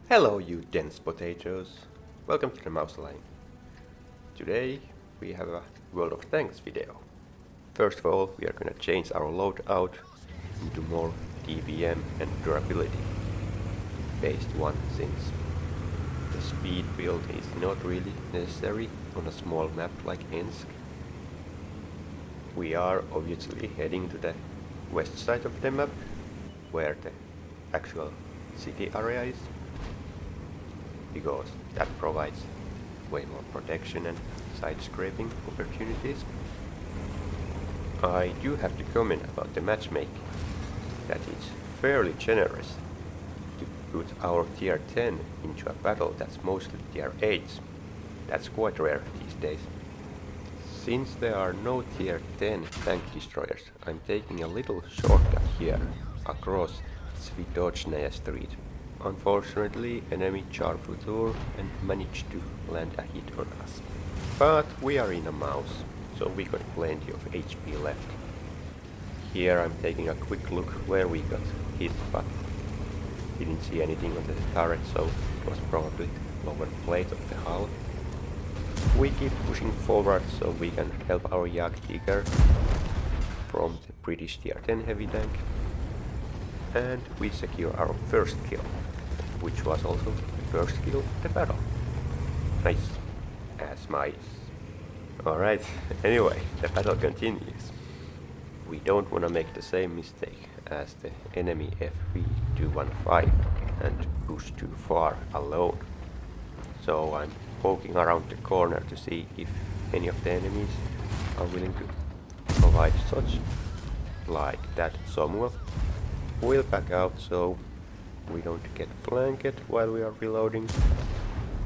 Hello you dense potatoes, welcome to the mouse line. Today we have a World of Tanks video. First of all, we are gonna change our loadout into more DBM and durability based one, since the speed build is not really necessary on a small map like Ensk. We are obviously heading to the west side of the map, where the actual city area is, because that provides way more protection and side scraping opportunities. I do have to comment about the matchmaking, that it's fairly generous to put our tier 10 into a battle that's mostly tier 8. That's quite rare these days. Since there are no tier 10 tank destroyers, I'm taking a little shortcut here across Svidochnaya Street. Unfortunately, enemy Char Futur and managed to land a hit on us. But we are in a mouse, so we got plenty of HP left. Here I'm taking a quick look where we got hit, but didn't see anything on the turret, so it was probably lower plate of the hull. We keep pushing forward so we can help our Jagdtiger from the British tier 10 heavy tank. And we secure our first kill, which was also the first kill of the battle. Nice. As mice. Alright, anyway, the battle continues. We don't want to make the same mistake as the enemy FV215 and push too far alone. So I'm poking around the corner to see if any of the enemies are willing to provide such, like that Samuel. We'll back out so we don't get flanked while we are reloading,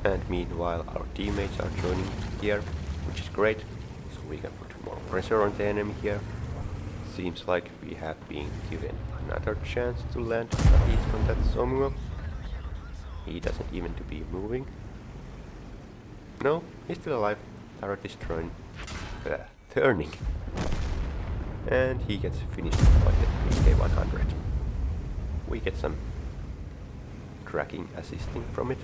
and meanwhile our teammates are joining here, which is great, so we can put more pressure on the enemy here. Seems like we have been given another chance to land a hit on that Samuel. He doesn't even to be moving. No, he's still alive. Turret is turning. And he gets finished by the AK-100. We get some tracking assisting from it.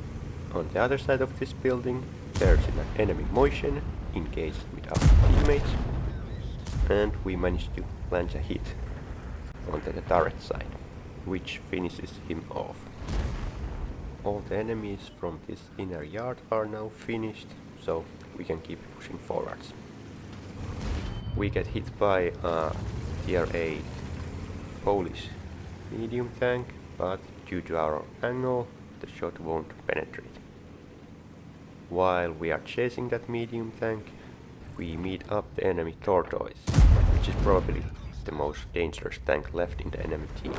On the other side of this building, there's an enemy Motion engaged with our teammates, and we managed to land a hit onto the turret side, which finishes him off. All the enemies from this inner yard are now finished, so we can keep pushing forwards. We get hit by a tier 8 Polish medium tank, but due to our angle, the shot won't penetrate. While we are chasing that medium tank, we meet up the enemy Tortoise, which is probably the most dangerous tank left in the enemy team.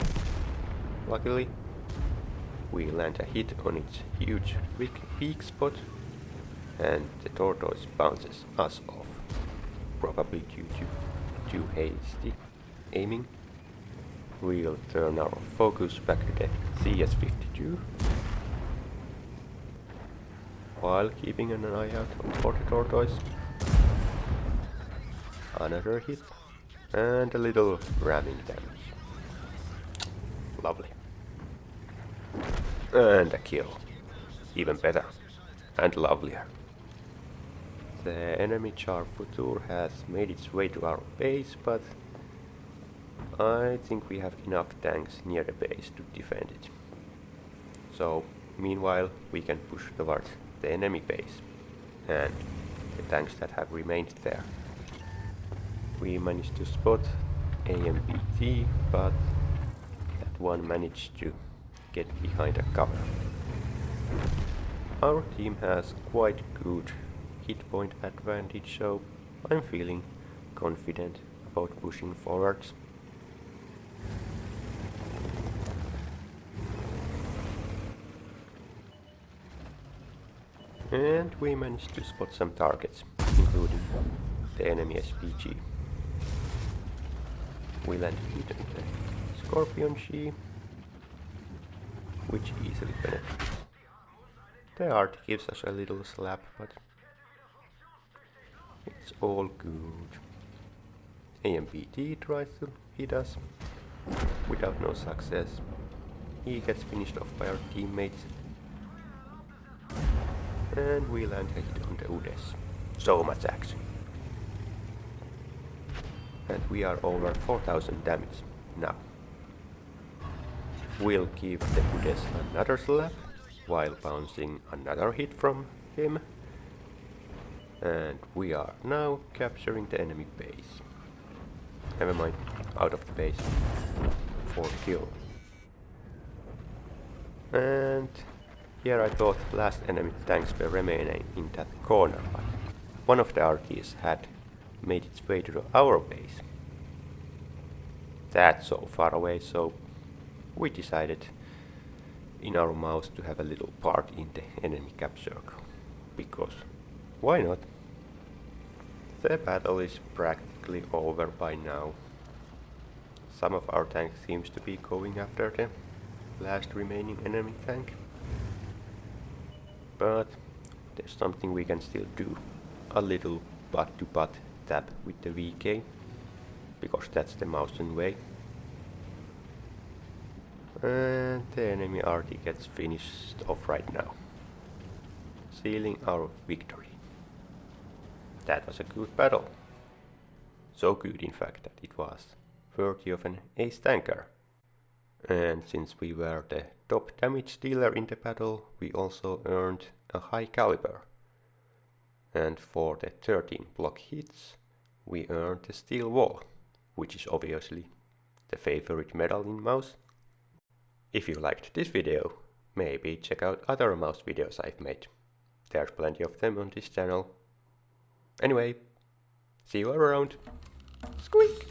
Luckily, we land a hit on its huge weak spot, and the Tortoise bounces us off, probably due to too hasty aiming. We'll turn our focus back to the CS-52 while keeping an eye out for the Tortoise. Another hit and a little ramming damage. Lovely. And a kill. Even better and lovelier. The enemy Char Futur has made its way to our base, but I think we have enough tanks near the base to defend it. So, meanwhile, we can push towards the enemy base and the tanks that have remained there. We managed to spot AMBT, but that one managed to get behind a cover. Our team has quite good hit point advantage, so I'm feeling confident about pushing forwards. And we managed to spot some targets, including the enemy SPG. We land hit on the Scorpion G, which easily penetrates. The art gives us a little slap, but it's all good. AMPT tries to hit us without no success. He gets finished off by our teammates, And we land a hit on the Udes. So much action. And we are over 4000 damage now. We'll give the Udes another slap while bouncing another hit from him. And we are now capturing the enemy base. Never mind, out of the base. For kill. And here I thought last enemy tanks were remaining in that corner, but one of the RTs had made its way to our base. That's so far away, so we decided in our mouse to have a little part in the enemy cap circle. Because why not? The battle is practically over by now. Some of our tanks seems to be going after the last remaining enemy tank. But there's something we can still do. A little butt-to-butt tap with the VK. Because that's the mouse way. And the enemy RT gets finished off right now. Sealing our victory. That was a good battle. So good in fact that it was worthy of an ace tanker. And since we were the top damage dealer in the battle, we also earned a high caliber. And for the 13 block hits, we earned the steel wall, which is obviously the favorite medal in mouse. If you liked this video, maybe check out other mouse videos I've made. There's plenty of them on this channel. Anyway, see you around. Squeak!